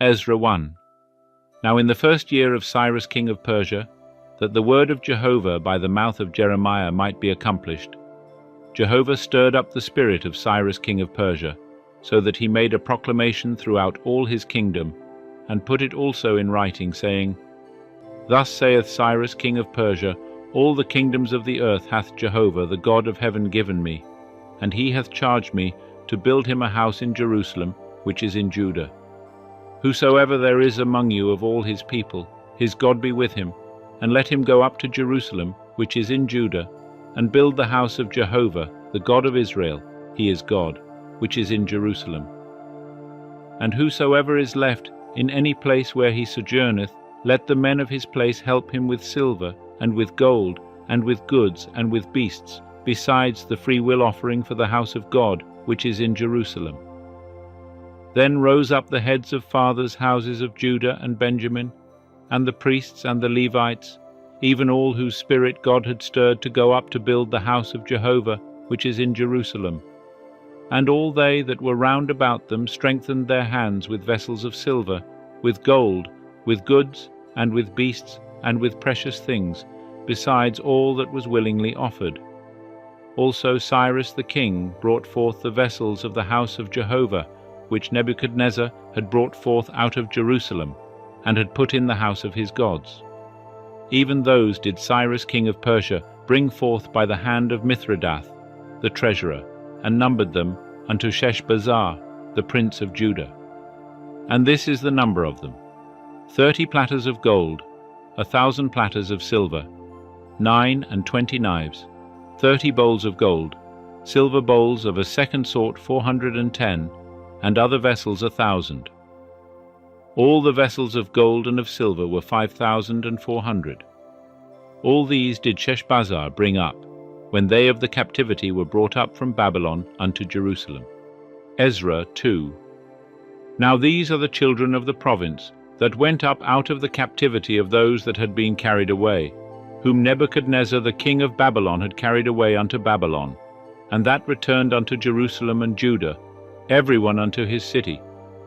Ezra 1. Now in the first year of Cyrus king of Persia, that the word of Jehovah by the mouth of Jeremiah might be accomplished, Jehovah stirred up the spirit of Cyrus king of Persia, so that he made a proclamation throughout all his kingdom, and put it also in writing, saying, Thus saith Cyrus king of Persia, All the kingdoms of the earth hath Jehovah the God of heaven given me, and he hath charged me to build him a house in Jerusalem, which is in Judah. Whosoever there is among you of all his people, his God be with him, and let him go up to Jerusalem, which is in Judah, and build the house of Jehovah, the God of Israel, he is God, which is in Jerusalem. And whosoever is left in any place where he sojourneth, let the men of his place help him with silver, and with gold, and with goods, and with beasts, besides the freewill offering for the house of God, which is in Jerusalem. Then rose up the heads of fathers' houses of Judah and Benjamin, and the priests and the Levites, even all whose spirit God had stirred to go up to build the house of Jehovah, which is in Jerusalem. And all they that were round about them strengthened their hands with vessels of silver, with gold, with goods, and with beasts, and with precious things, besides all that was willingly offered. Also Cyrus the king brought forth the vessels of the house of Jehovah, which Nebuchadnezzar had brought forth out of Jerusalem, and had put in the house of his gods. Even those did Cyrus king of Persia bring forth by the hand of Mithridath, the treasurer, and numbered them unto Sheshbazzar, the prince of Judah. And this is the number of them: 30 platters of gold, 1,000 platters of silver, 29 knives, 30 bowls of gold, silver bowls of a second sort 410, and other vessels 1,000. All the vessels of gold and of silver were 5,400. All these did Sheshbazzar bring up, when they of the captivity were brought up from Babylon unto Jerusalem. Ezra 2. Now these are the children of the province that went up out of the captivity of those that had been carried away, whom Nebuchadnezzar the king of Babylon had carried away unto Babylon, and that returned unto Jerusalem and Judah, every one unto his city,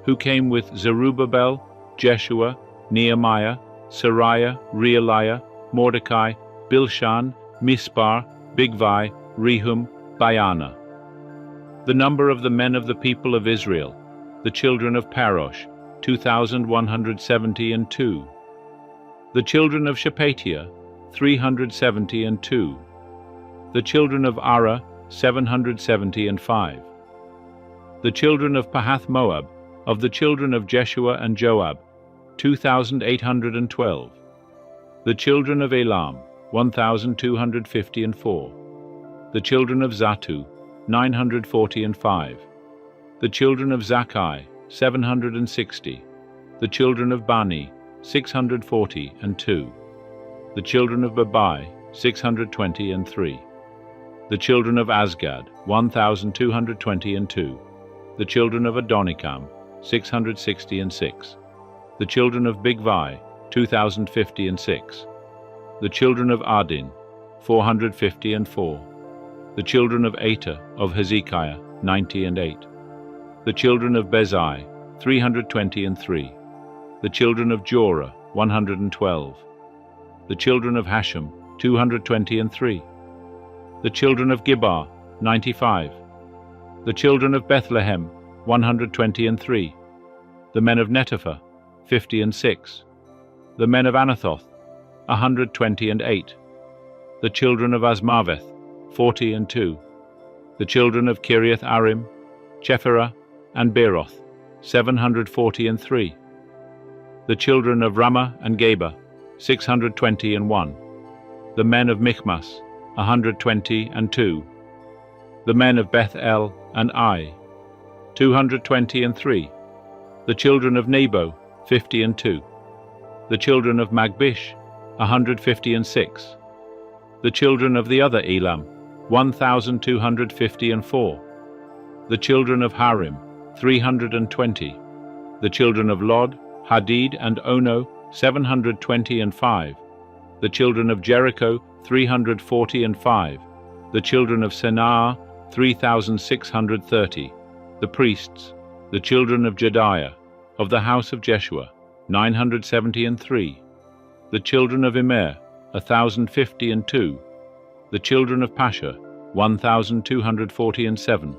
who came with Zerubbabel, Jeshua, Nehemiah, Sariah, Realiah, Mordecai, Bilshan, Mispar, Bigvai, Rehum, Baana. The number of the men of the people of Israel, the children of Parosh, 2,172. The children of Shephatiah, 372. The children of Ara, 775. The children of Pahath Moab, of the children of Jeshua and Joab, 2,812. The children of Elam, 1,254. The children of Zatu, 945. The children of Zakkai, 760. The children of Bani, 642. The children of Babai, 623. The children of Azgad, 1,222. The children of Adonikam, 666. The children of Bigvai, 2,056. The children of Adin, 454. The children of Ater of Hezekiah, 98. The children of Bezai, 323. The children of Jorah, 112. The children of Hashem, 223. The children of Gibbar, 95. The children of Bethlehem, 123. The men of Netopha, 56. The men of Anathoth, 128. The children of Azmaveth, 42. The children of Kiriath Arim, Chephirah, and Beeroth, 743. The children of Ramah and Geba, 621. The men of Michmas, 122. The men of Beth El and Ai, 223. The children of Nebo, 52. The children of Magbish, 156. The children of the other Elam, 1,254. The children of Harim, 320. The children of Lod, Hadid, and Ono, 725. The children of Jericho, 345. The children of Senaa, 3,630. The priests, the children of Jediah, Of the house of Jeshua, 973. The children of Immer, 1,052. The children of Pasha, 1,247.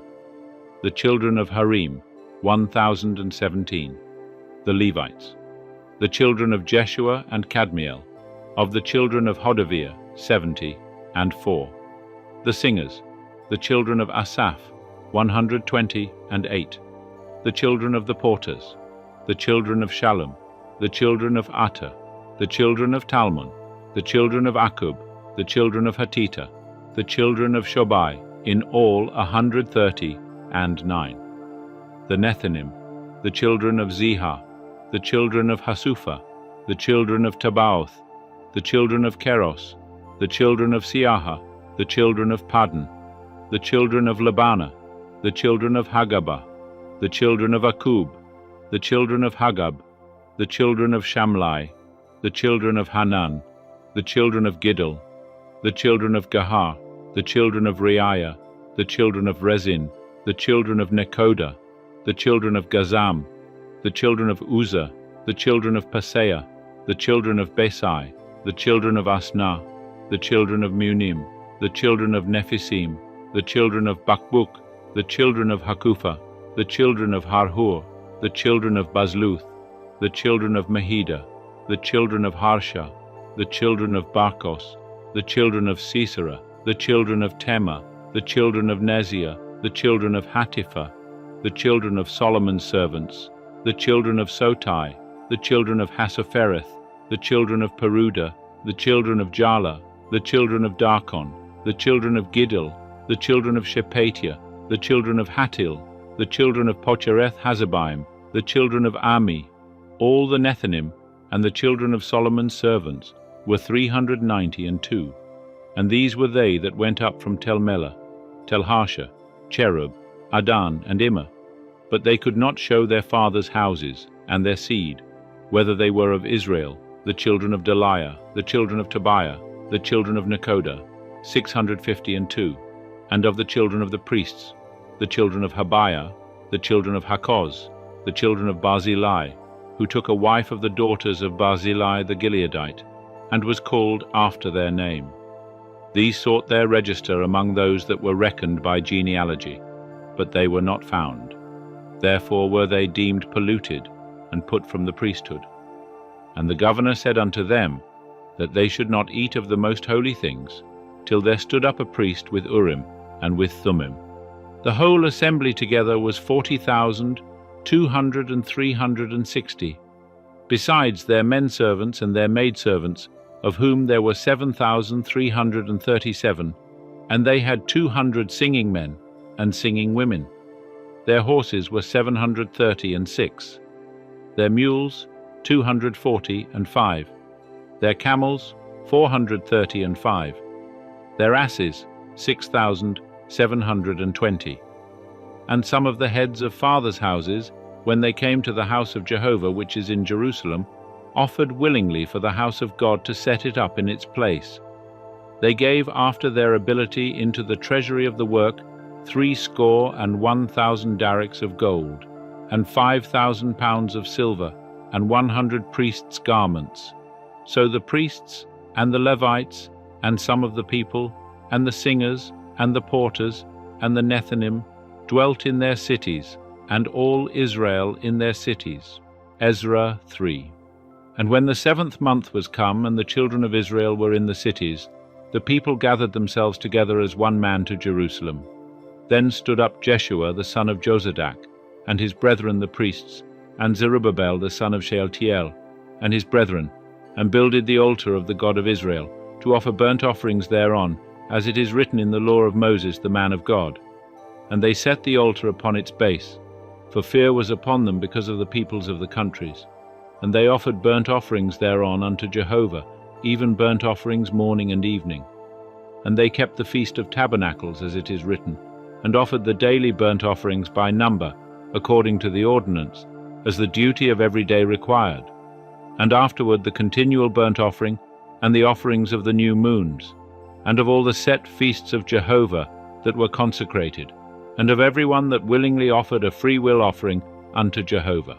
The children of Harim, 1,017. The Levites. The children of Jeshua and Kadmiel. Of the children of Hodaviah, 70 and 4. The singers. The children of Asaph, 128. The children of the porters. The children of Shallum. The children of Atta. The children of Talmon. The children of Akub. The children of Hatita. The children of Shobai, in all 139. The Nethinim. The children of Ziha. The children of Hasupha. The children of Tabaoth. The children of Keros. The children of Siaha. The children of Paddan. The children of Labana. The children of Hagabah. The children of Akub. The children of Hagab. The children of Shamlai. The children of Hanan. The children of Giddel. The children of Gahar. The children of Reiah. The children of Rezin. The children of Nekoda. The children of Gazam. The children of Uzzah. The children of Paseah. The children of Besai. The children of Asna. The children of Munim. The children of Nephisim. The children of Bakbuk. The children of Hakupha. The children of Harhur. The children of Bazluth. The children of Mahida. The children of Harsha. The children of Barkos. The children of Sisera. The children of Tema. The children of Neziah. The children of Hatipha. The children of Solomon's servants. The children of Sotai. The children of Hassophereth. The children of Peruda. The children of Jala. The children of Darkon. The children of Giddel. The children of Shephatiah. The children of Hatil. The children of Pochereth Hazabaim. The children of Ami. All the Nethinim, and the children of Solomon's servants, were 392. And these were they that went up from Tel Melah, Tel Harsha, Cherub, Adan, and Immer. But they could not show their fathers' houses, and their seed, whether they were of Israel, the children of Deliah, the children of Tobiah, the children of Nekoda, 652, and of the children of the priests, the children of Habiah, the children of Hakoz, the children of Barzillai, who took a wife of the daughters of Barzillai the Gileadite, and was called after their name. These sought their register among those that were reckoned by genealogy, but they were not found. Therefore were they deemed polluted, and put from the priesthood. And the governor said unto them, that they should not eat of the most holy things, till there stood up a priest with Urim and with Thummim. The whole assembly together was 40,200 and 360, besides their men servants and their maidservants, of whom there were 7,337, and they had 200 singing men and singing women. Their horses were 736, their mules 245, their camels 435, their asses 6,720. And some of the heads of fathers' houses, when they came to the house of Jehovah which is in Jerusalem, offered willingly for the house of God to set it up in its place. They gave after their ability into the treasury of the work 61,000 darics of gold, and 5,000 pounds of silver, and 100 priests' garments. So the priests, and the Levites, and some of the people, and the singers, and the porters, and the Nethinim, dwelt in their cities, and all Israel in their cities. Ezra 3. And when the 7th month was come, and the children of Israel were in the cities, the people gathered themselves together as one man to Jerusalem. Then stood up Jeshua the son of Jozadak, and his brethren the priests, and Zerubbabel the son of Shealtiel, and his brethren, and builded the altar of the God of Israel, to offer burnt offerings thereon, as it is written in the law of Moses the man of God. And they set the altar upon its base, for fear was upon them because of the peoples of the countries. And they offered burnt offerings thereon unto Jehovah, even burnt offerings morning and evening. And they kept the Feast of Tabernacles, as it is written, and offered the daily burnt offerings by number, according to the ordinance, as the duty of every day required. And afterward the continual burnt offering, and the offerings of the new moons, and of all the set feasts of Jehovah that were consecrated, and of every one that willingly offered a free will offering unto Jehovah.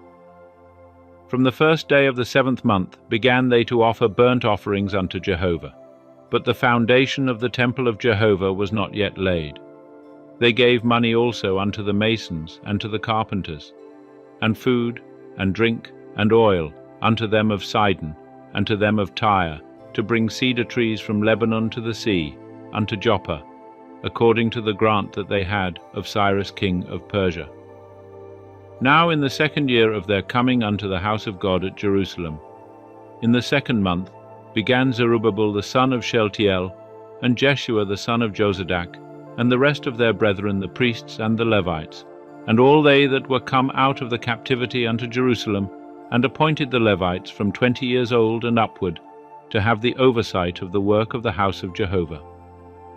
From the first day of the 7th month began they to offer burnt offerings unto Jehovah. But the foundation of the temple of Jehovah was not yet laid. They gave money also unto the masons and to the carpenters, and food, and drink, and oil unto them of Sidon, and to them of Tyre, to bring cedar trees from Lebanon to the sea, unto Joppa, according to the grant that they had of Cyrus king of Persia. Now in the 2nd year of their coming unto the house of God at Jerusalem, in the 2nd month, began Zerubbabel the son of Shealtiel, and Jeshua the son of Jozadak, and the rest of their brethren the priests and the Levites, and all they that were come out of the captivity unto Jerusalem, and appointed the Levites from 20 years old and upward, to have the oversight of the work of the house of Jehovah.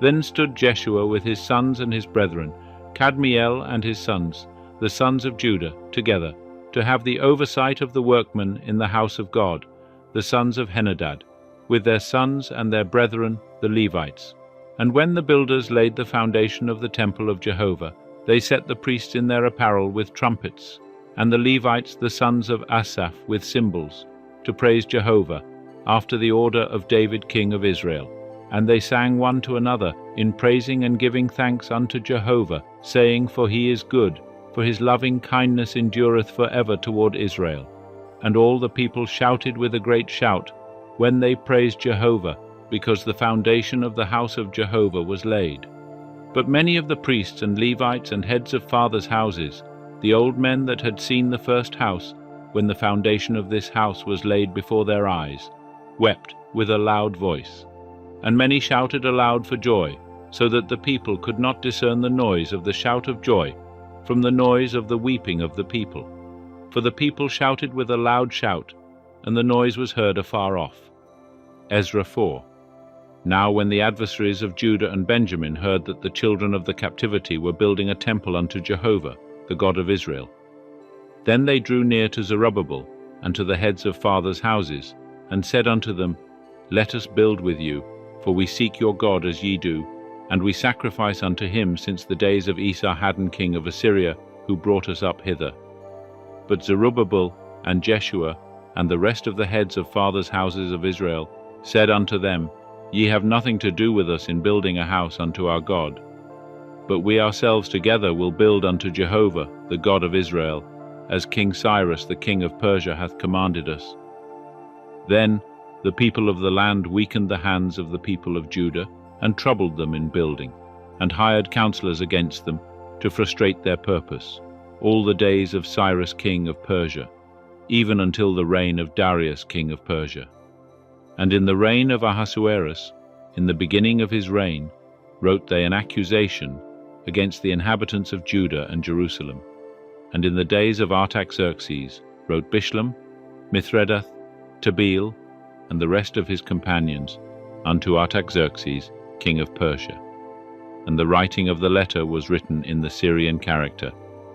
Then stood Jeshua with his sons and his brethren, Kadmiel and his sons, the sons of Judah, together, to have the oversight of the workmen in the house of God, the sons of Henadad, with their sons and their brethren the Levites. And when the builders laid the foundation of the temple of Jehovah, they set the priests in their apparel with trumpets, and the Levites the sons of Asaph with cymbals, to praise Jehovah, after the order of David king of Israel. And they sang one to another, in praising and giving thanks unto Jehovah, saying, For he is good, for his loving kindness endureth for ever toward Israel. And all the people shouted with a great shout, when they praised Jehovah, because the foundation of the house of Jehovah was laid. But many of the priests and Levites and heads of fathers' houses, the old men that had seen the first house, when the foundation of this house was laid before their eyes, wept with a loud voice. And many shouted aloud for joy, so that the people could not discern the noise of the shout of joy from the noise of the weeping of the people. For the people shouted with a loud shout, and the noise was heard afar off. Ezra 4. Now when the adversaries of Judah and Benjamin heard that the children of the captivity were building a temple unto Jehovah, the God of Israel, then they drew near to Zerubbabel and to the heads of fathers' houses, and said unto them, Let us build with you, for we seek your God as ye do, and we sacrifice unto him since the days of Esarhaddon king of Assyria, who brought us up hither. But Zerubbabel and Jeshua and the rest of the heads of fathers' houses of Israel said unto them, Ye have nothing to do with us in building a house unto our God. But we ourselves together will build unto Jehovah, the God of Israel, as King Cyrus the king of Persia hath commanded us. Then the people of the land weakened the hands of the people of Judah, and troubled them in building, and hired counselors against them, to frustrate their purpose, all the days of Cyrus king of Persia, even until the reign of Darius king of Persia. And in the reign of Ahasuerus, in the beginning of his reign, wrote they an accusation against the inhabitants of Judah and Jerusalem. And in the days of Artaxerxes wrote Bishlam, Mithredath, Tabeel, and the rest of his companions, unto Artaxerxes, king of Persia. And the writing of the letter was written in the Syrian character,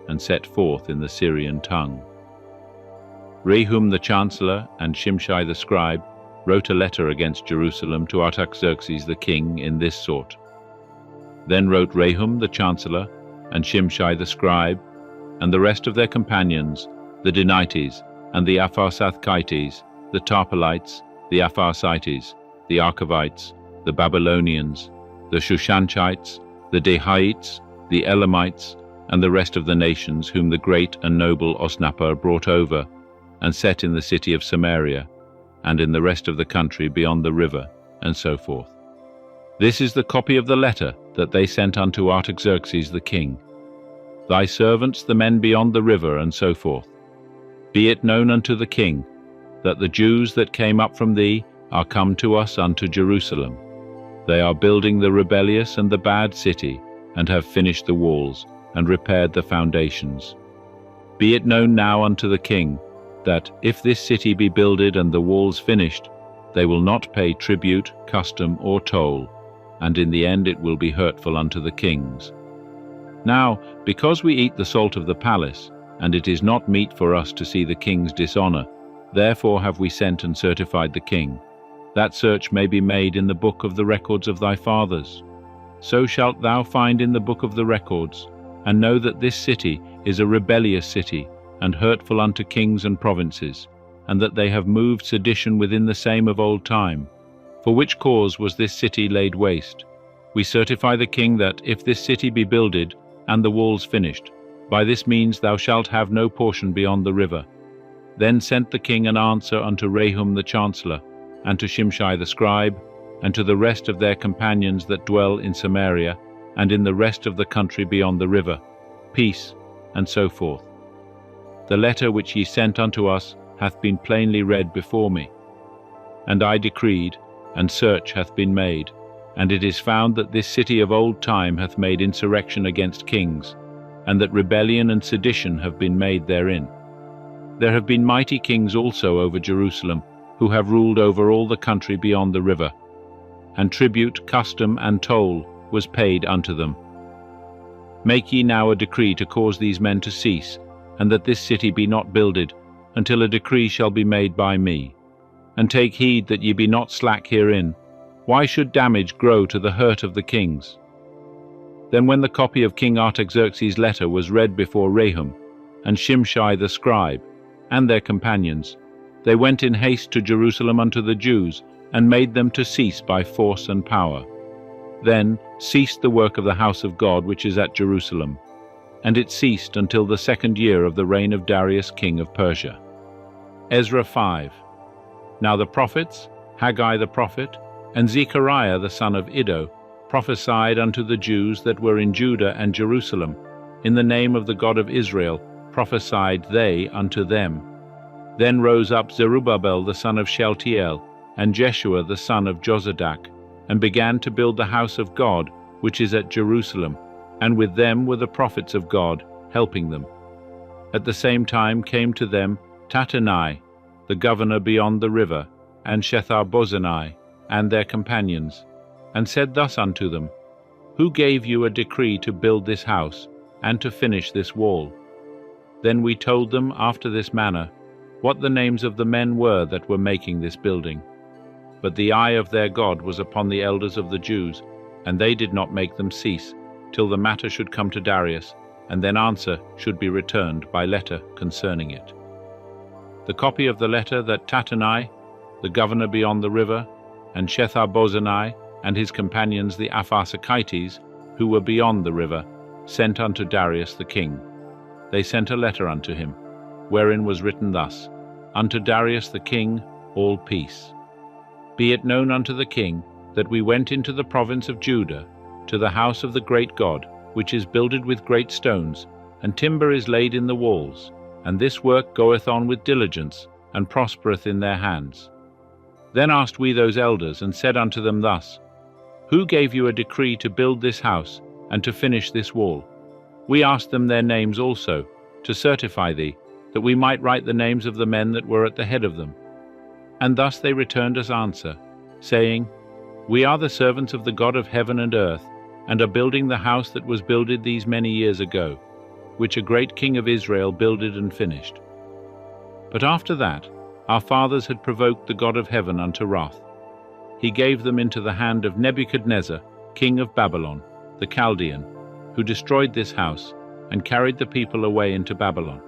and set forth in the Syrian tongue. Rehum the chancellor and Shimshai the scribe wrote a letter against Jerusalem to Artaxerxes the king in this sort. Then wrote Rehum the chancellor and Shimshai the scribe, and the rest of their companions, the Denites, and the Apharsathchites, the Tarpelites, the Apharsites, the Archavites, the Babylonians, the Shushanchites, the Dehaites, the Elamites, and the rest of the nations whom the great and noble Osnappar brought over, and set in the city of Samaria, and in the rest of the country beyond the river, and so forth. This is the copy of the letter that they sent unto Artaxerxes the king. Thy servants, the men beyond the river, and so forth. Be it known unto the king, that the Jews that came up from thee are come to us unto Jerusalem. They are building the rebellious and the bad city, and have finished the walls, and repaired the foundations. Be it known now unto the king, that if this city be builded and the walls finished, they will not pay tribute, custom, or toll, and in the end it will be hurtful unto the kings. Now, because we eat the salt of the palace, and it is not meet for us to see the king's dishonor, therefore have we sent and certified the king, that search may be made in the book of the records of thy fathers. So shalt thou find in the book of the records, and know that this city is a rebellious city, and hurtful unto kings and provinces, and that they have moved sedition within the same of old time. For which cause was this city laid waste? We certify the king that, if this city be builded, and the walls finished, by this means thou shalt have no portion beyond the river. Then sent the king an answer unto Rehum the chancellor, and to Shimshai the scribe, and to the rest of their companions that dwell in Samaria, and in the rest of the country beyond the river, peace, and so forth. The letter which ye sent unto us hath been plainly read before me. And I decreed, and search hath been made, and it is found that this city of old time hath made insurrection against kings, and that rebellion and sedition have been made therein. There have been mighty kings also over Jerusalem, who have ruled over all the country beyond the river, and tribute, custom, and toll was paid unto them. Make ye now a decree to cause these men to cease, and that this city be not builded, until a decree shall be made by me. And take heed that ye be not slack herein. Why should damage grow to the hurt of the kings? Then when the copy of King Artaxerxes' letter was read before Rehum, and Shimshai the scribe, and their companions, they went in haste to Jerusalem unto the Jews, and made them to cease by force and power. Then ceased the work of the house of God which is at Jerusalem, and it ceased until the 2nd year of the reign of Darius king of Persia. Ezra 5. Now the prophets, Haggai the prophet, and Zechariah the son of Iddo, prophesied unto the Jews that were in Judah and Jerusalem. In the name of the God of Israel prophesied they unto them. Then rose up Zerubbabel the son of Shealtiel, and Jeshua the son of Jozadak, and began to build the house of God, which is at Jerusalem, and with them were the prophets of God, helping them. At the same time came to them Tattenai, the governor beyond the river, and Shethar-bozenai, and their companions, and said thus unto them, Who gave you a decree to build this house, and to finish this wall? Then we told them after this manner, what the names of the men were that were making this building. But the eye of their God was upon the elders of the Jews, and they did not make them cease, till the matter should come to Darius, and then answer should be returned by letter concerning it. The copy of the letter that Tattenai, the governor beyond the river, and Shethar-bozenai, and his companions the Apharsachites, who were beyond the river, sent unto Darius the king. They sent a letter unto him, wherein was written thus, Unto Darius the king, all peace. Be it known unto the king, that we went into the province of Judah, to the house of the great God, which is builded with great stones, and timber is laid in the walls, and this work goeth on with diligence, and prospereth in their hands. Then asked we those elders, and said unto them thus, Who gave you a decree to build this house, and to finish this wall? We asked them their names also, to certify thee, that we might write the names of the men that were at the head of them. And thus they returned us answer, saying, We are the servants of the God of heaven and earth, and are building the house that was builded these many years ago, which a great king of Israel builded and finished. But after that, our fathers had provoked the God of heaven unto wrath. He gave them into the hand of Nebuchadnezzar, king of Babylon, the Chaldean, who destroyed this house, and carried the people away into Babylon.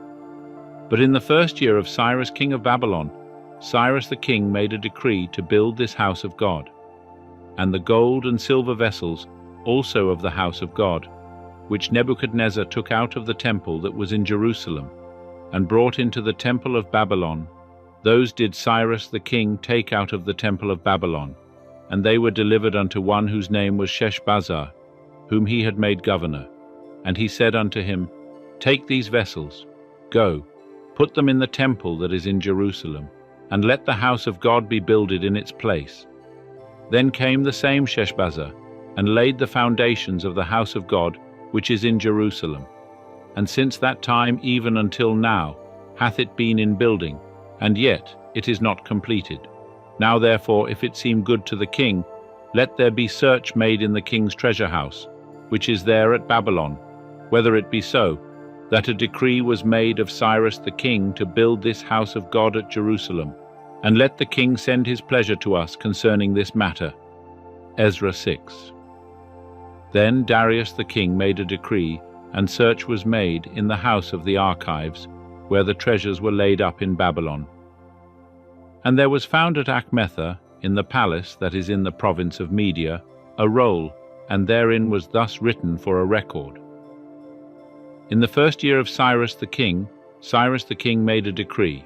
But in the 1st year of Cyrus king of Babylon, Cyrus the king made a decree to build this house of God, and the gold and silver vessels also of the house of God, which Nebuchadnezzar took out of the temple that was in Jerusalem, and brought into the temple of Babylon, those did Cyrus the king take out of the temple of Babylon, and they were delivered unto one whose name was Sheshbazzar, whom he had made governor. And he said unto him, Take these vessels, go, put them in the temple that is in Jerusalem, and let the house of God be builded in its place. Then came the same Sheshbazzar, and laid the foundations of the house of God, which is in Jerusalem. And since that time even until now hath it been in building, and yet it is not completed. Now therefore, if it seem good to the king, let there be search made in the king's treasure house, which is there at Babylon, whether it be so, that a decree was made of Cyrus the king to build this house of God at Jerusalem, and let the king send his pleasure to us concerning this matter. Ezra 6. Then Darius the king made a decree, and search was made in the house of the archives, where the treasures were laid up in Babylon. And there was found at Achmetha, in the palace that is in the province of Media, a roll, and therein was thus written for a record. In the first year of Cyrus the king made a decree.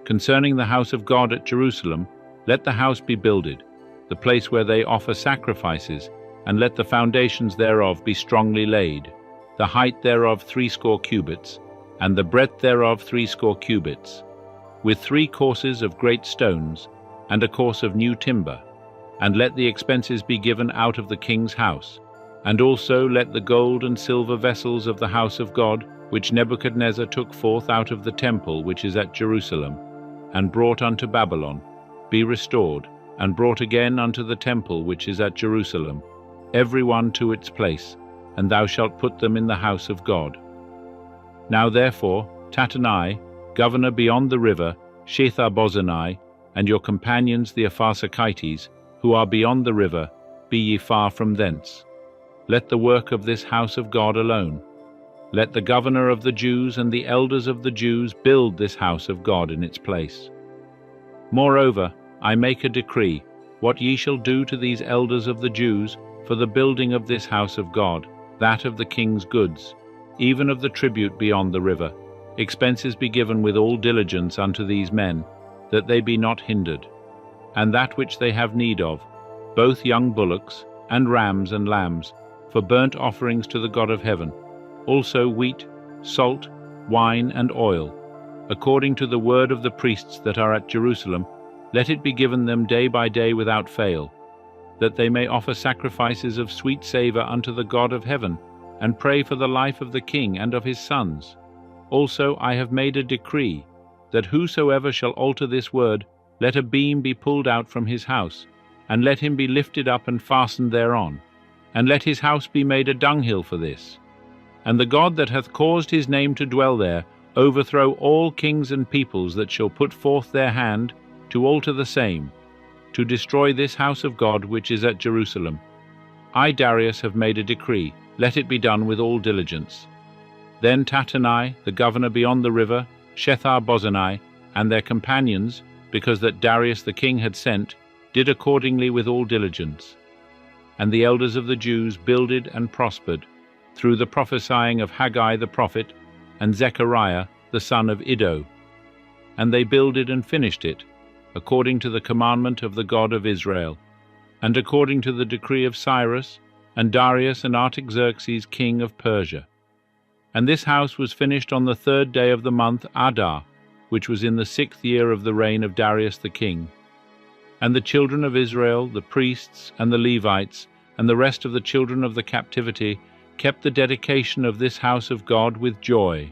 Concerning the house of God at Jerusalem, let the house be builded, the place where they offer sacrifices, and let the foundations thereof be strongly laid, the height thereof 80 cubits, and the breadth thereof 80 cubits, with 3 courses of great stones, and a course of new timber, and let the expenses be given out of the king's house, and also let the gold and silver vessels of the house of God, which Nebuchadnezzar took forth out of the temple which is at Jerusalem, and brought unto Babylon, be restored, and brought again unto the temple which is at Jerusalem, every one to its place, and thou shalt put them in the house of God. Now therefore, Tattenai, governor beyond the river, Shethar-bozenai, and your companions the Apharsachites, who are beyond the river, be ye far from thence. Let the work of this house of God alone. Let the governor of the Jews and the elders of the Jews build this house of God in its place. Moreover, I make a decree, what ye shall do to these elders of the Jews for the building of this house of God, that of the king's goods, even of the tribute beyond the river, expenses be given with all diligence unto these men, that they be not hindered, and that which they have need of, both young bullocks, and rams and lambs, for burnt offerings to the God of heaven, also wheat, salt, wine, and oil, according to the word of the priests that are at Jerusalem, let it be given them day by day without fail, that they may offer sacrifices of sweet savour unto the God of heaven, and pray for the life of the king and of his sons. Also I have made a decree, that whosoever shall alter this word, let a beam be pulled out from his house, and let him be lifted up and fastened thereon, and let his house be made a dunghill for this. And the God that hath caused his name to dwell there overthrow all kings and peoples that shall put forth their hand to alter the same, to destroy this house of God which is at Jerusalem. I, Darius, have made a decree, let it be done with all diligence. Then Tattenai, the governor beyond the river, Shethar-bozenai, and their companions, because that Darius the king had sent, did accordingly with all diligence. And the elders of the Jews builded and prospered, through the prophesying of Haggai the prophet, and Zechariah the son of Iddo. And they builded and finished it, according to the commandment of the God of Israel, and according to the decree of Cyrus, and Darius and Artaxerxes king of Persia. And this house was finished on the 3rd day of the month Adar, which was in the 6th year of the reign of Darius the king. And the children of Israel, the priests and the Levites, and the rest of the children of the captivity, kept the dedication of this house of God with joy.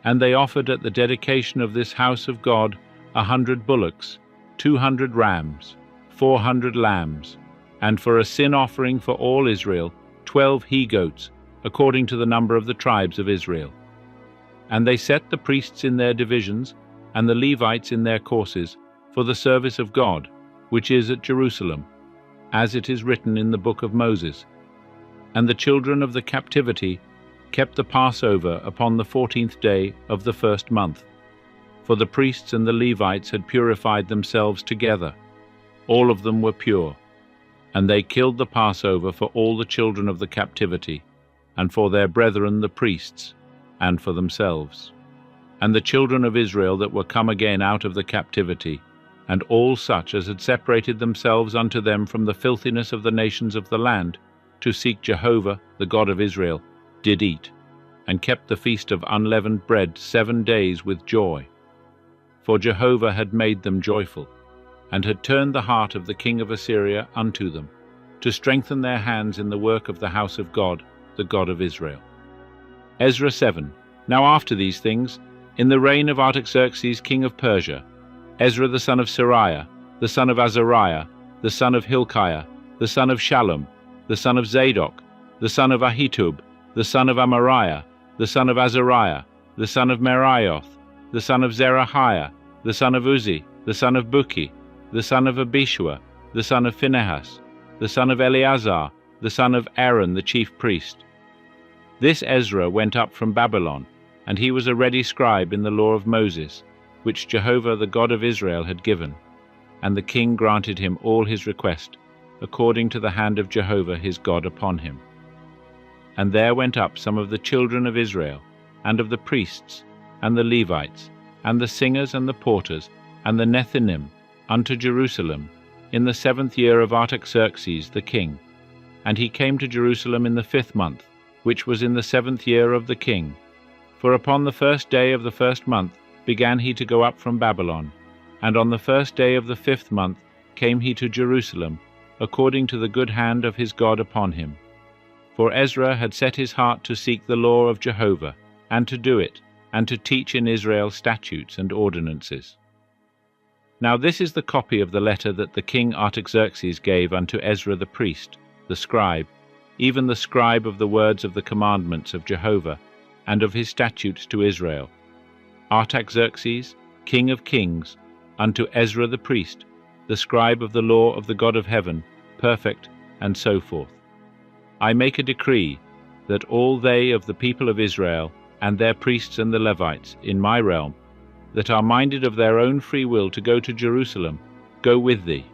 And they offered at the dedication of this house of God 100 bullocks, 200 rams, 400 lambs, and for a sin offering for all Israel 12 he-goats, according to the number of the tribes of Israel. And they set the priests in their divisions, and the Levites in their courses, for the service of God, which is at Jerusalem, as it is written in the book of Moses. And the children of the captivity kept the Passover upon the 14th day of the 1st month, for the priests and the Levites had purified themselves together. All of them were pure. And they killed the Passover for all the children of the captivity, and for their brethren the priests, and for themselves. And the children of Israel that were come again out of the captivity, and all such as had separated themselves unto them from the filthiness of the nations of the land, to seek Jehovah, the God of Israel, did eat, and kept the feast of unleavened bread 7 days with joy. For Jehovah had made them joyful, and had turned the heart of the king of Assyria unto them, to strengthen their hands in the work of the house of God, the God of Israel. Ezra 7. Now after these things, in the reign of Artaxerxes king of Persia, Ezra the son of Sariah, the son of Azariah, the son of Hilkiah, the son of Shallum, the son of Zadok, the son of Ahitub, the son of Amariah, the son of Azariah, the son of Meraioth, the son of Zerahiah, the son of Uzzi, the son of Buki, the son of Abishua, the son of Phinehas, the son of Eleazar, the son of Aaron the chief priest. This Ezra went up from Babylon, and he was a ready scribe in the law of Moses, which Jehovah the God of Israel had given. And the king granted him all his request, according to the hand of Jehovah his God upon him. And there went up some of the children of Israel, and of the priests, and the Levites, and the singers, and the porters, and the Nethinim, unto Jerusalem, in the 7th year of Artaxerxes the king. And he came to Jerusalem in the 5th month, which was in the 7th year of the king. For upon the 1st day of the 1st month began he to go up from Babylon, and on the 1st day of the 5th month came he to Jerusalem, according to the good hand of his God upon him. For Ezra had set his heart to seek the law of Jehovah, and to do it, and to teach in Israel statutes and ordinances. Now this is the copy of the letter that the king Artaxerxes gave unto Ezra the priest, the scribe, even the scribe of the words of the commandments of Jehovah, and of his statutes to Israel. Artaxerxes, king of kings, unto Ezra the priest, the scribe of the law of the God of heaven, perfect, and so forth. I make a decree that all they of the people of Israel, and their priests and the Levites, in my realm, that are minded of their own free will to go to Jerusalem, go with thee.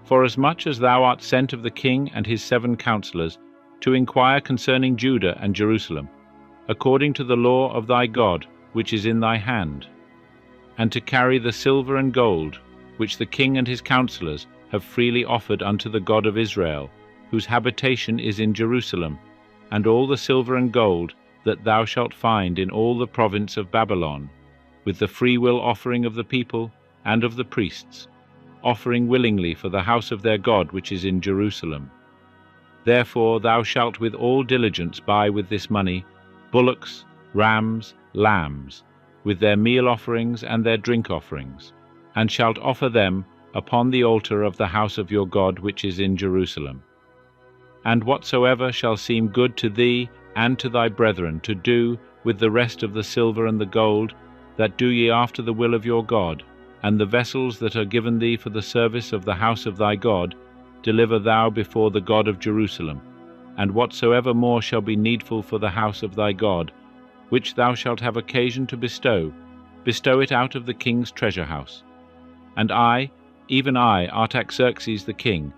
Forasmuch as thou art sent of the king and his 7 counselors, to inquire concerning Judah and Jerusalem, according to the law of thy God, which is in thy hand, and to carry the silver and gold, which the king and his counselors have freely offered unto the God of Israel, whose habitation is in Jerusalem, and all the silver and gold that thou shalt find in all the province of Babylon, with the freewill offering of the people and of the priests, offering willingly for the house of their God which is in Jerusalem. Therefore thou shalt with all diligence buy with this money bullocks, rams, lambs, with their meal offerings and their drink offerings, and shalt offer them upon the altar of the house of your God which is in Jerusalem. And whatsoever shall seem good to thee and to thy brethren to do with the rest of the silver and the gold, that do ye after the will of your God, and the vessels that are given thee for the service of the house of thy God, deliver thou before the God of Jerusalem. And whatsoever more shall be needful for the house of thy God, which thou shalt have occasion to bestow, bestow it out of the king's treasure house. And I, even I, Artaxerxes the king,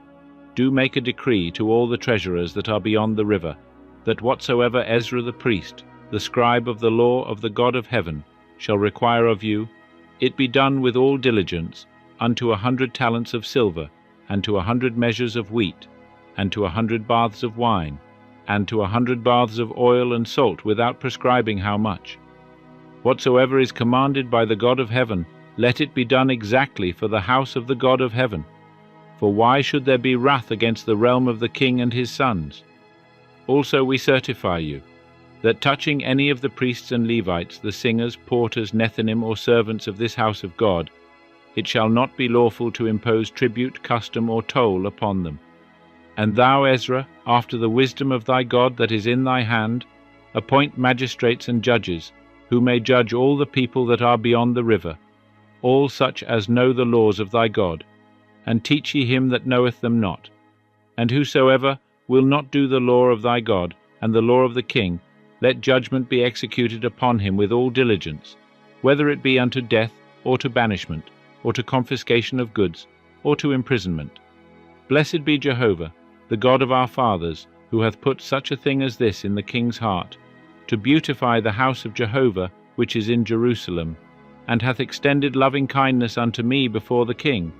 do make a decree to all the treasurers that are beyond the river, that whatsoever Ezra the priest, the scribe of the law of the God of heaven, shall require of you, it be done with all diligence, unto 100 talents of silver, and to 100 measures of wheat, and to 100 baths of wine, and to 100 baths of oil and salt, without prescribing how much. Whatsoever is commanded by the God of heaven, let it be done exactly for the house of the God of heaven. For why should there be wrath against the realm of the king and his sons? Also we certify you, that touching any of the priests and Levites, the singers, porters, Nethinim, or servants of this house of God, it shall not be lawful to impose tribute, custom, or toll upon them. And thou, Ezra, after the wisdom of thy God that is in thy hand, appoint magistrates and judges, who may judge all the people that are beyond the river, all such as know the laws of thy God, and teach ye him that knoweth them not. And whosoever will not do the law of thy God, and the law of the king, let judgment be executed upon him with all diligence, whether it be unto death, or to banishment, or to confiscation of goods, or to imprisonment. Blessed be Jehovah, the God of our fathers, who hath put such a thing as this in the king's heart, to beautify the house of Jehovah which is in Jerusalem, and hath extended loving kindness unto me before the king,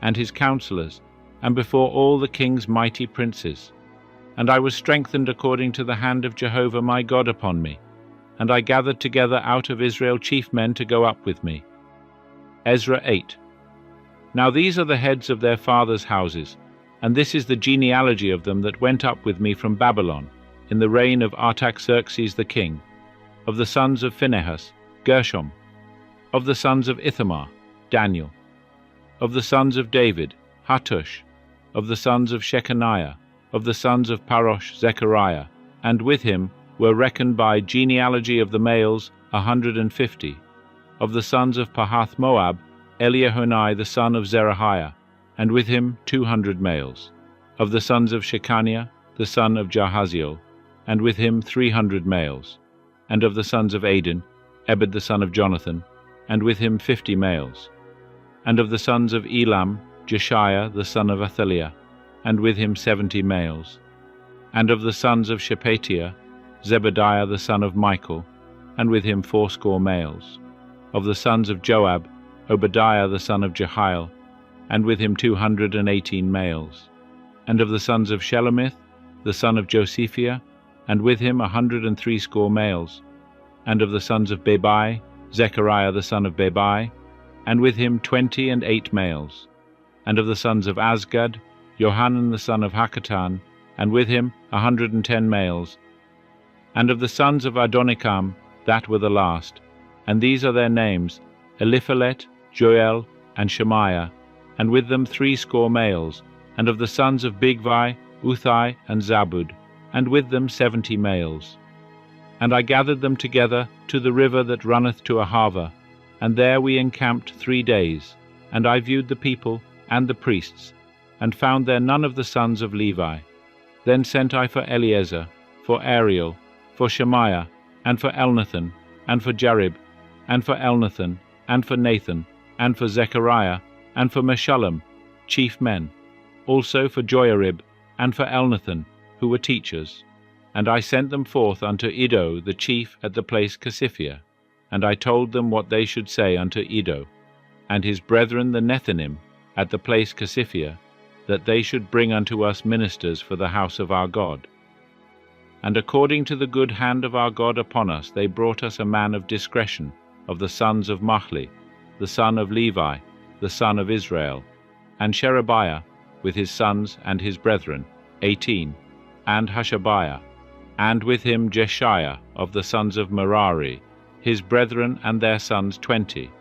and his counselors, and before all the king's mighty princes. And I was strengthened according to the hand of Jehovah my God upon me, and I gathered together out of Israel chief men to go up with me. Ezra 8. Now these are the heads of their fathers' houses, and this is the genealogy of them that went up with me from Babylon, in the reign of Artaxerxes the king. Of the sons of Phinehas, Gershom. Of the sons of Ithamar, Daniel. Of the sons of David, Hattush. Of the sons of Shechaniah. Of the sons of Parosh, Zechariah. And with him were reckoned by genealogy of the males 150. Of the sons of Pahath Moab, Eliahunai the son of Zerahiah, and with him 200 males. Of the sons of Shechaniah, the son of Jahaziel, and with him 300 males. And of the sons of Adin, Ebed the son of Jonathan, and with him 50 males. And of the sons of Elam, Jeshiah the son of Athaliah, and with him 70 males. And of the sons of Shephatiah, Zebadiah the son of Michael, and with him 80 males. Of the sons of Joab, Obadiah the son of Jehiel, and with him 218 males. And of the sons of Shelomith, the son of Josephiah, and with him 160 males. And of the sons of Bebai, Zechariah the son of Bebai, and with him 28 males. And of the sons of Azgad, Johanan the son of Hakkatan, and with him 110 males. And of the sons of Adonikam, that were the last, and these are their names, Eliphalet, Joel, and Shemaiah, and with them 80 males. And of the sons of Bigvai, Uthai, and Zabud, and with them 70 males. And I gathered them together to the river that runneth to Ahava, and there we encamped 3 days. And I viewed the people and the priests, and found there none of the sons of Levi. Then sent I for Eleazar, for Ariel, for Shemaiah, and for Elnathan, and for Jarib, and for Elnathan, and for Nathan, and for Zechariah, and for Meshullam, chief men, also for Joiarib, and for Elnathan, who were teachers. And I sent them forth unto Iddo the chief at the place Casiphia, and I told them what they should say unto Iddo, and his brethren the Nethinim, at the place Casiphia, that they should bring unto us ministers for the house of our God. And according to the good hand of our God upon us, they brought us a man of discretion, of the sons of Machli, the son of Levi, the son of Israel, and Sherebiah, with his sons and his brethren, 18, and Hashabiah, and with him Jeshiah of the sons of Merari, his brethren and their sons 20,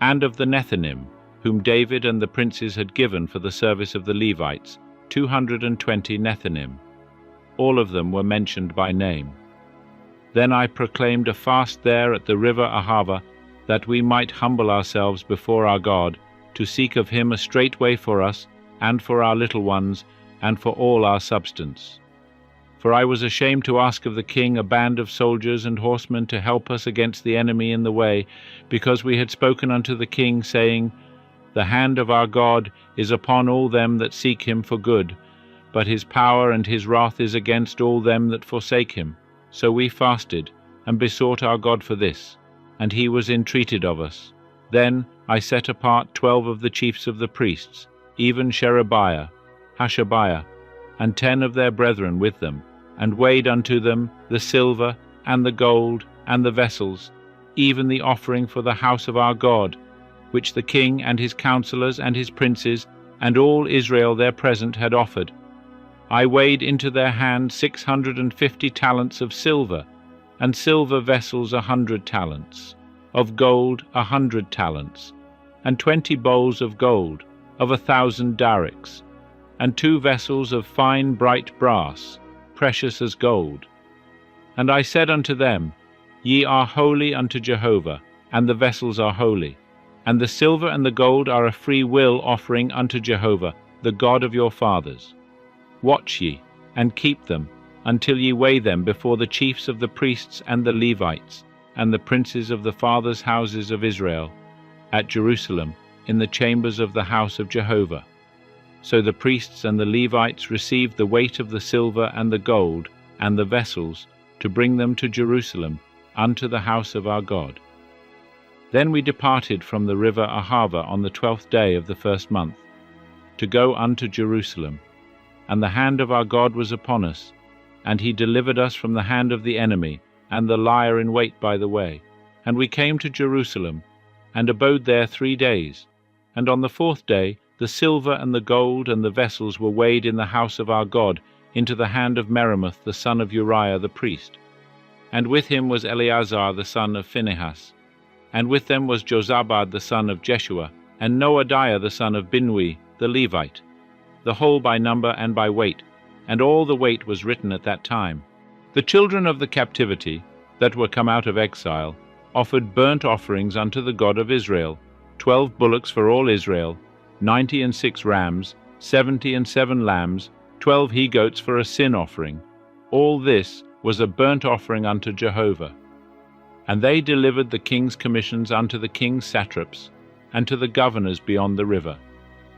and of the Nethinim, whom David and the princes had given for the service of the Levites, 220 Nethinim. All of them were mentioned by name. Then I proclaimed a fast there at the river Ahava, that we might humble ourselves before our God, to seek of him a straight way for us, and for our little ones, and for all our substance. For I was ashamed to ask of the king a band of soldiers and horsemen to help us against the enemy in the way, because we had spoken unto the king, saying, The hand of our God is upon all them that seek him for good, but his power and his wrath is against all them that forsake him. So we fasted, and besought our God for this, and he was entreated of us. Then I set apart 12 of the chiefs of the priests, even Sherebiah, Hashabiah, and 10 of their brethren with them, and weighed unto them the silver, and the gold, and the vessels, even the offering for the house of our God, which the king and his counselors and his princes, and all Israel there present had offered. I weighed into their hand 650 talents of silver, and silver vessels 100 talents, of gold 100 talents, and 20 bowls of gold, of 1,000 darics, and 2 vessels of fine bright brass, precious as gold. And I said unto them, Ye are holy unto Jehovah, and the vessels are holy, and the silver and the gold are a free will offering unto Jehovah, the God of your fathers. Watch ye, and keep them, until ye weigh them before the chiefs of the priests and the Levites, and the princes of the fathers' houses of Israel, at Jerusalem, in the chambers of the house of Jehovah. So the priests and the Levites received the weight of the silver and the gold, and the vessels, to bring them to Jerusalem, unto the house of our God. Then we departed from the river Ahava on the 12th day of the first month, to go unto Jerusalem. And the hand of our God was upon us, and he delivered us from the hand of the enemy, and the liar in wait by the way. And we came to Jerusalem, and abode there 3 days. And on the 4th day the silver and the gold and the vessels were weighed in the house of our God, into the hand of Meremoth the son of Uriah the priest. And with him was Eleazar the son of Phinehas, and with them was Jozabad the son of Jeshua, and Noadiah the son of Binnui the Levite, the whole by number and by weight, and all the weight was written at that time. The children of the captivity, that were come out of exile, offered burnt offerings unto the God of Israel, 12 bullocks for all Israel, 96 rams, 77 lambs, 12 he-goats for a sin offering. All this was a burnt offering unto Jehovah. And they delivered the king's commissions unto the king's satraps, and to the governors beyond the river.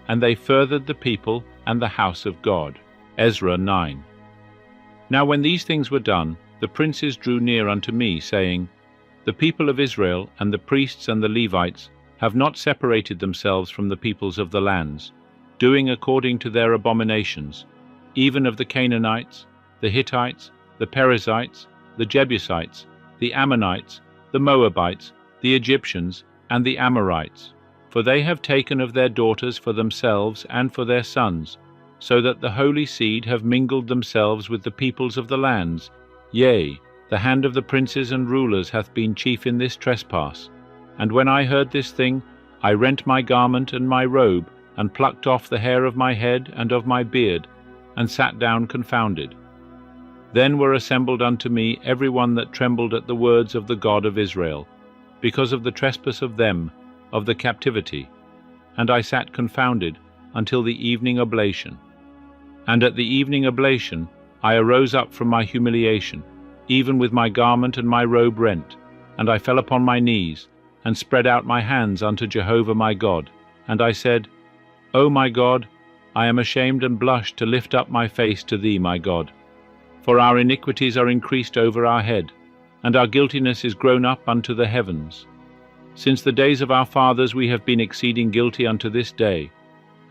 And they furthered the people and the house of God. Ezra 9. Now when these things were done, the princes drew near unto me, saying, The people of Israel, and the priests and the Levites, have not separated themselves from the peoples of the lands, doing according to their abominations, even of the Canaanites, the Hittites, the Perizzites, the Jebusites, the Ammonites, the Moabites, the Egyptians, and the Amorites. For they have taken of their daughters for themselves and for their sons, so that the holy seed have mingled themselves with the peoples of the lands. Yea, the hand of the princes and rulers hath been chief in this trespass. And when I heard this thing, I rent my garment and my robe, and plucked off the hair of my head and of my beard, and sat down confounded. Then were assembled unto me every one that trembled at the words of the God of Israel, because of the trespass of them, of the captivity. And I sat confounded until the evening oblation. And at the evening oblation I arose up from my humiliation, even with my garment and my robe rent, and I fell upon my knees, and spread out my hands unto Jehovah my God. And I said, O my God, I am ashamed and blush to lift up my face to thee, my God. For our iniquities are increased over our head, and our guiltiness is grown up unto the heavens. Since the days of our fathers we have been exceeding guilty unto this day,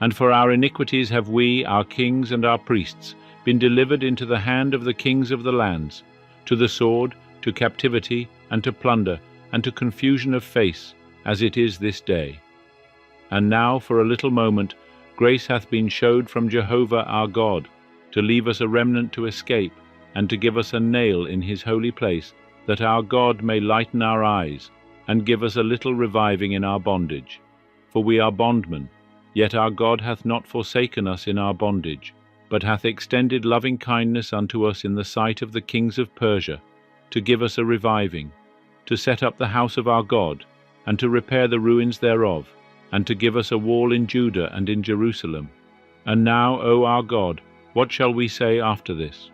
and for our iniquities have we, our kings and our priests, been delivered into the hand of the kings of the lands, to the sword, to captivity, and to plunder, and to confusion of face, as it is this day. And now for a little moment grace hath been showed from Jehovah our God, to leave us a remnant to escape, and to give us a nail in his holy place, that our God may lighten our eyes, and give us a little reviving in our bondage. For we are bondmen, yet our God hath not forsaken us in our bondage, but hath extended loving kindness unto us in the sight of the kings of Persia, to give us a reviving, to set up the house of our God, and to repair the ruins thereof, and to give us a wall in Judah and in Jerusalem. And now, O our God, what shall we say after this?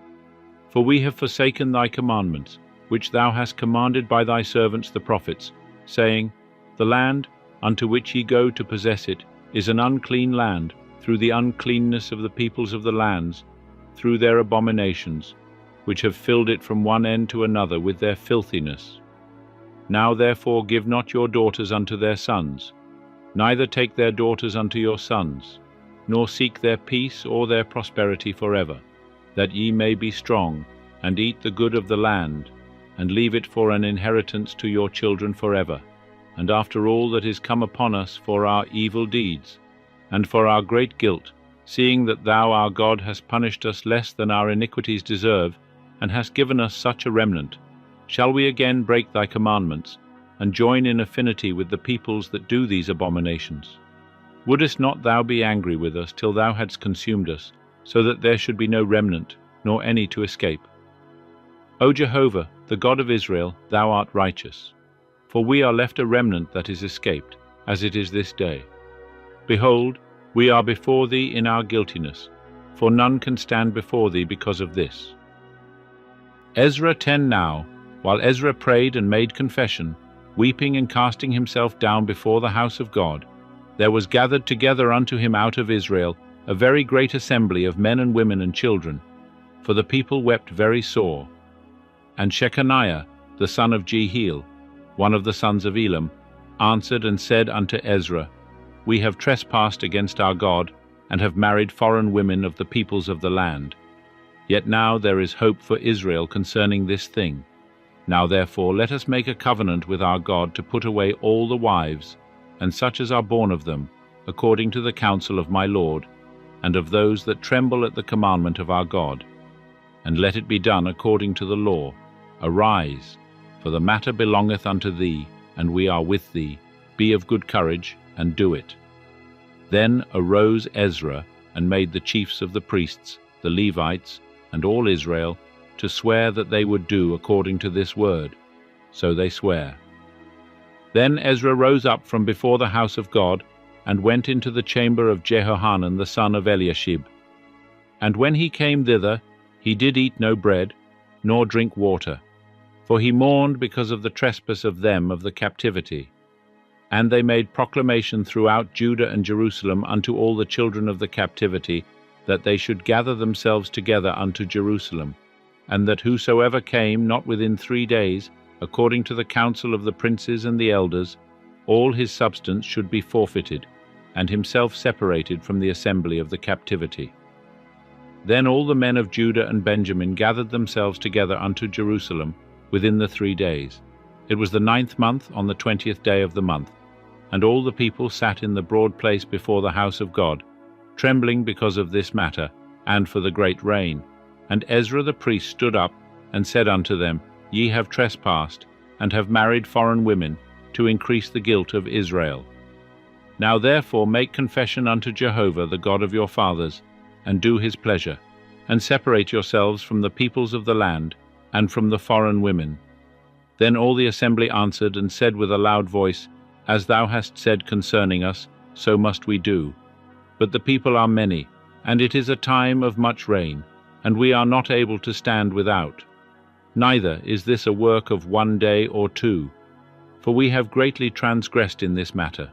For we have forsaken thy commandments, which thou hast commanded by thy servants the prophets, saying, The land, unto which ye go to possess it, is an unclean land, through the uncleanness of the peoples of the lands, through their abominations, which have filled it from one end to another with their filthiness. Now therefore give not your daughters unto their sons, neither take their daughters unto your sons, nor seek their peace or their prosperity forever, that ye may be strong, and eat the good of the land, and leave it for an inheritance to your children forever. And after all that is come upon us for our evil deeds, and for our great guilt, seeing that thou our God hast punished us less than our iniquities deserve, and hast given us such a remnant, shall we again break thy commandments, and join in affinity with the peoples that do these abominations? Wouldest not thou be angry with us till thou hadst consumed us, so that there should be no remnant, nor any to escape? O Jehovah, the God of Israel, thou art righteous. For we are left a remnant that is escaped, as it is this day. Behold, we are before thee in our guiltiness, for none can stand before thee because of this. Ezra 10. Now, while Ezra prayed and made confession, weeping and casting himself down before the house of God, there was gathered together unto him out of Israel a very great assembly of men and women and children, for the people wept very sore. And Shechaniah, the son of Jehiel, one of the sons of Elam, answered and said unto Ezra, We have trespassed against our God, and have married foreign women of the peoples of the land. Yet now there is hope for Israel concerning this thing. Now therefore let us make a covenant with our God to put away all the wives, and such as are born of them, according to the counsel of my Lord, and of those that tremble at the commandment of our God. And let it be done according to the law. Arise, for the matter belongeth unto thee, and we are with thee. Be of good courage, and do it. Then arose Ezra, and made the chiefs of the priests, the Levites, and all Israel, to swear that they would do according to this word. So they sware. Then Ezra rose up from before the house of God, and went into the chamber of Jehohanan the son of Eliashib. And when he came thither, he did eat no bread, nor drink water. For he mourned because of the trespass of them of the captivity. And they made proclamation throughout Judah and Jerusalem unto all the children of the captivity, that they should gather themselves together unto Jerusalem, and that whosoever came not within 3 days, according to the counsel of the princes and the elders, all his substance should be forfeited, and himself separated from the assembly of the captivity. Then all the men of Judah and Benjamin gathered themselves together unto Jerusalem within the 3 days. It was the 9th month, on the 20th day of the month. And all the people sat in the broad place before the house of God, trembling because of this matter, and for the great rain. And Ezra the priest stood up, and said unto them, Ye have trespassed, and have married foreign women, to increase the guilt of Israel. Now therefore make confession unto Jehovah the God of your fathers, and do his pleasure, and separate yourselves from the peoples of the land, and from the foreign women. Then all the assembly answered and said with a loud voice, As thou hast said concerning us, so must we do. But the people are many, and it is a time of much rain, and we are not able to stand without. Neither is this a work of 1 day or 2, for we have greatly transgressed in this matter.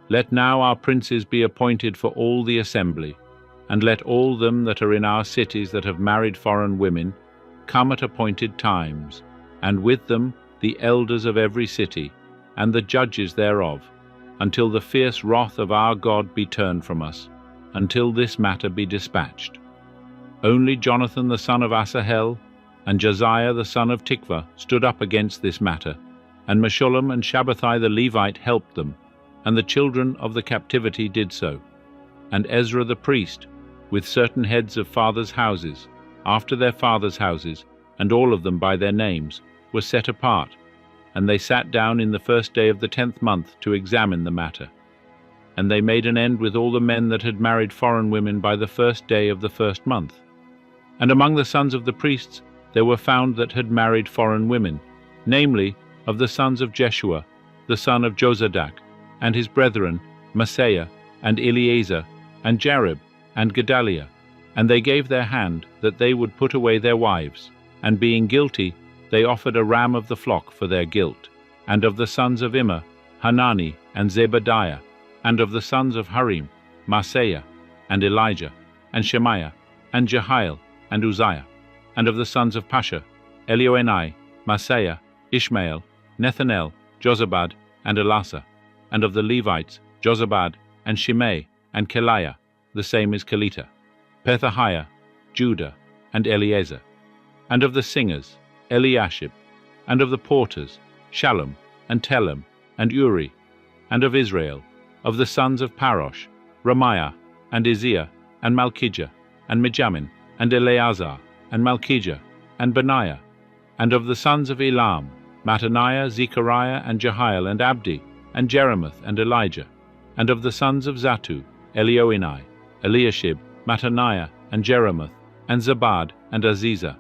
Let now our princes be appointed for all the assembly, and let all them that are in our cities that have married foreign women come at appointed times, and with them the elders of every city, and the judges thereof, until the fierce wrath of our God be turned from us, until this matter be dispatched. Only Jonathan the son of Asahel, and Josiah the son of Tikvah stood up against this matter, and Meshullam and Shabbathai the Levite helped them, and the children of the captivity did so. And Ezra the priest, with certain heads of fathers' houses, after their fathers' houses, and all of them by their names, were set apart, and they sat down in the 1st day of the 10th month to examine the matter. And they made an end with all the men that had married foreign women by the 1st day of the 1st month. And among the sons of the priests there were found that had married foreign women, namely, of the sons of Jeshua, the son of Jozadak, and his brethren, Maaseiah, and Eleazar, and Jarib, and Gedaliah. And they gave their hand that they would put away their wives, and being guilty, they offered a ram of the flock for their guilt. And of the sons of Immer, Hanani, and Zebadiah, and of the sons of Harim, Maaseiah, and Elijah, and Shemaiah, and Jehiel, and Uzziah. And of the sons of Pasha, Elioenai, Maaseiah, Ishmael, Nethanel, Jozabad, and Elasa. And of the Levites, Jozabad, and Shimei, and Keliah, the same is Kelita, Pethahiah, Judah, and Eleazar. And of the singers, Eliashib. And of the porters, Shallum, and Telem, and Uri. And of Israel, of the sons of Parosh, Ramiah, and Izziah, and Malchijah, and Mijamin, and Eleazar, and Malchijah, and Benaiah. And of the sons of Elam, Mattaniah, Zechariah, and Jehiel, and Abdi, and Jeremoth, and Elijah. And of the sons of Zatu, Elioenai, Eliashib, Mattaniah, and Jeremoth, and Zabad, and Aziza.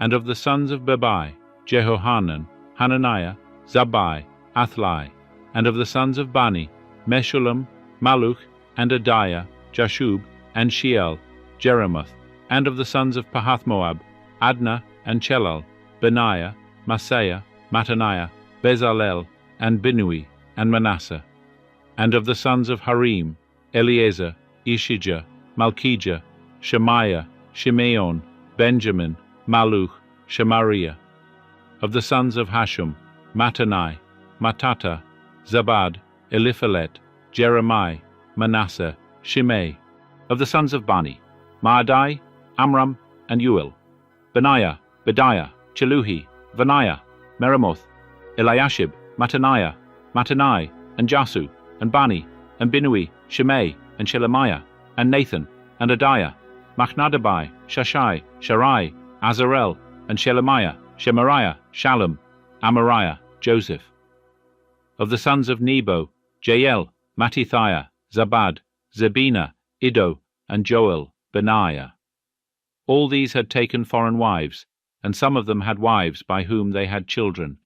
And of the sons of Bebai, Jehohanan, Hananiah, Zabbai, Athlai. And of the sons of Bani, Meshullam, Maluch, and Adiah, Jashub, and Sheal, Jeremoth. And of the sons of Pahath-Moab, Adnah, and Chelal, Benaiah, Maaseiah, Mattaniah, Bezalel, and Binui, and Manasseh. And of the sons of Harim, Eleazar, Ishijah, Malchijah, Shemaiah, Shimeon, Benjamin, Maluch, Shemariah. Of the sons of Hashum, Mattanai, Matata, Zabad, Eliphalet, Jeremiah, Manasseh, Shimei. Of the sons of Bani, Maadai, Amram, and Uel. Benaiah, Bediah, Cheluhi, Vaniah, Meremoth, Eliashib, Mattaniah, Mattanai, and Jasu, and Bani, and Binui, Shimei, and Shelemiah, and Nathan, and Adiah, Machnadabai, Shashai, Sharai, Azarel, and Shelemiah, Shemariah, Shallum, Amariah, Joseph. Of the sons of Nebo, Jael, Mattithiah, Zabad, Zebina, Iddo, and Joel, Benaiah. All these had taken foreign wives, and some of them had wives by whom they had children.